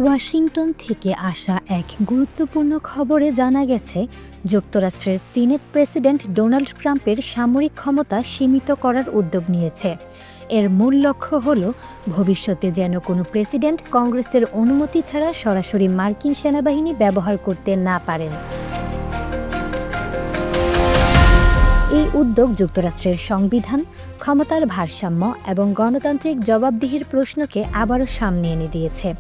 Washington থেকে আসা এক গুরুত্বপূর্ণ খবরে জানা গেছে, যুক্তরাষ্ট্রের সিনেট প্রেসিডেন্ট ডোনাল্ড ট্রাম্পের সামরিক ক্ষমতা সীমিত করার উদ্যোগ নিয়েছে। এর মূল লক্ষ্য হল ভবিষ্যতে যেন কোনো প্রেসিডেন্ট কংগ্রেসের অনুমতি ছাড়া সরাসরি মার্কিন সেনাবাহিনী ব্যবহার করতে না পারেন। এই উদ্যোগ যুক্তরাষ্ট্রের সংবিধান, ক্ষমতার ভারসাম্য এবং গণতান্ত্রিক জবাবদিহির প্রশ্নকে আবারও সামনে এনে দিয়েছে।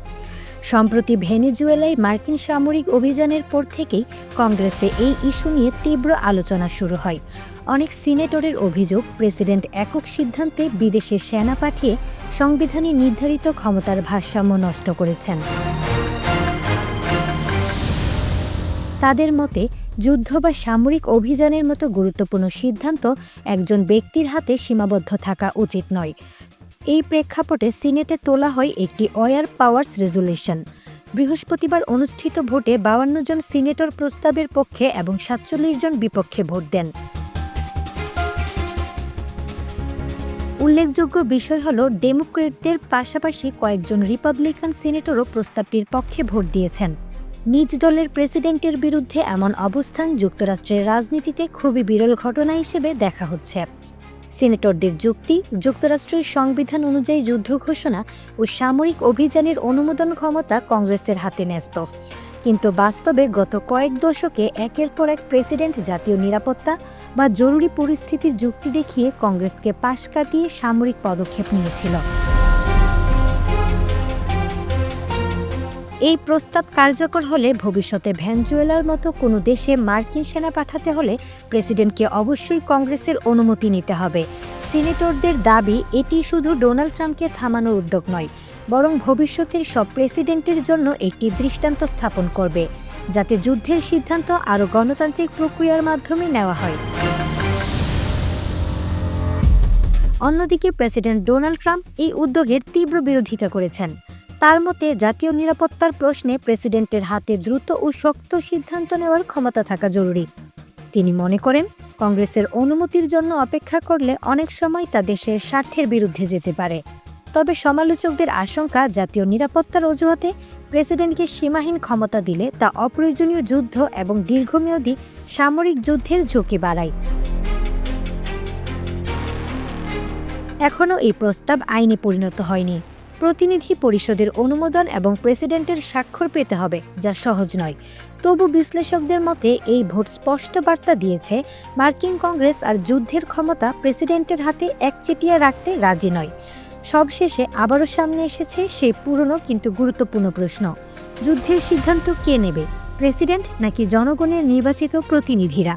সম্প্রতি ভেনেজুয়েলায় মার্কিন সামরিক অভিযানের পর থেকেই কংগ্রেসে এই ইস্যু নিয়ে তীব্র আলোচনা শুরু হয়। অনেক সিনেটরের অভিযোগ, প্রেসিডেন্ট একক সিদ্ধান্তে বিদেশে সেনা পাঠিয়ে সংবিধানে নির্ধারিত ক্ষমতার ভারসাম্য নষ্ট করেছেন। তাদের মতে, যুদ্ধ বা সামরিক অভিযানের মতো গুরুত্বপূর্ণ সিদ্ধান্ত একজন ব্যক্তির হাতে সীমাবদ্ধ থাকা উচিত নয়। এই প্রেক্ষাপটে সিনেটে তোলা হয় একটি ওয়ার পাওয়ার্স রেজুলেশন। বৃহস্পতিবার অনুষ্ঠিত ভোটে 52 জন সিনেটর প্রস্তাবের পক্ষে এবং 47 জন বিপক্ষে ভোট দেন। উল্লেখযোগ্য বিষয় হল, ডেমোক্র্যাটদের পাশাপাশি কয়েকজন রিপাবলিকান সিনেটরও প্রস্তাবটির পক্ষে ভোট দিয়েছেন। নিজ দলের প্রেসিডেন্টের বিরুদ্ধে এমন অবস্থান যুক্তরাষ্ট্রের রাজনীতিতে খুবই বিরল ঘটনা হিসেবে দেখা হচ্ছে। সিনেটরদের যুক্তি, যুক্তরাষ্ট্রের সংবিধান অনুযায়ী যুদ্ধ ঘোষণা ও সামরিক অভিযানের অনুমোদন ক্ষমতা কংগ্রেসের হাতে ন্যস্ত। কিন্তু বাস্তবে গত কয়েক দশকে একের পর এক প্রেসিডেন্ট জাতীয় নিরাপত্তা বা জরুরি পরিস্থিতির যুক্তি দেখিয়ে কংগ্রেসকে পাশ কাটিয়ে সামরিক পদক্ষেপ নিয়েছিল। এই প্রস্তাব কার্যকর হলে ভবিষ্যতে ভেনেজুয়েলার মতো কোনো দেশে মার্কিন সেনা পাঠাতে হলে প্রেসিডেন্টকে অবশ্যই কংগ্রেসের অনুমতি নিতে হবে। সিনেটরদের দাবি, এটি শুধু ডোনাল্ড ট্রাম্পকে থামানোর উদ্যোগ নয়, বরং ভবিষ্যতের সব প্রেসিডেন্টের জন্য একটি দৃষ্টান্ত স্থাপন করবে, যাতে যুদ্ধের সিদ্ধান্ত আরও গণতান্ত্রিক প্রক্রিয়ার মাধ্যমে নেওয়া হয়। অন্যদিকে প্রেসিডেন্ট ডোনাল্ড ট্রাম্প এই উদ্যোগের তীব্র বিরোধিতা করেছেন। তার মতে, জাতীয় নিরাপত্তার প্রশ্নে প্রেসিডেন্টের হাতে দ্রুত ও শক্ত সিদ্ধান্ত নেওয়ার ক্ষমতা থাকা জরুরি। তিনি মনে করেন, কংগ্রেসের অনুমতির জন্য অপেক্ষা করলে অনেক সময় তা দেশের স্বার্থের বিরুদ্ধে যেতে পারে। তবে সমালোচকদের আশঙ্কা, জাতীয় নিরাপত্তার অজুহাতে প্রেসিডেন্টকে সীমাহীন ক্ষমতা দিলে তা অপ্রয়োজনীয় যুদ্ধ এবং দীর্ঘমেয়াদী সামরিক যুদ্ধের ঝুঁকি বাড়ায়। এখনও এই প্রস্তাব আইনে পরিণত হয়নি। প্রতিনিধি পরিষদের অনুমোদন এবং প্রেসিডেন্টের স্বাক্ষর পেতে হবে, যা সহজ নয়। তবু বিশ্লেষকদের মতে এই ভোট স্পষ্ট বার্তা দিয়েছে, মার্কিন কংগ্রেস আর যুদ্ধের ক্ষমতা প্রেসিডেন্টের হাতে একচেটিয়া রাখতে রাজি নয়। সবশেষে আবারও সামনে এসেছে সেই পুরনো কিন্তু গুরুত্বপূর্ণ প্রশ্ন, যুদ্ধের সিদ্ধান্ত কে নেবে, প্রেসিডেন্ট নাকি জনগণের নির্বাচিত প্রতিনিধিরা?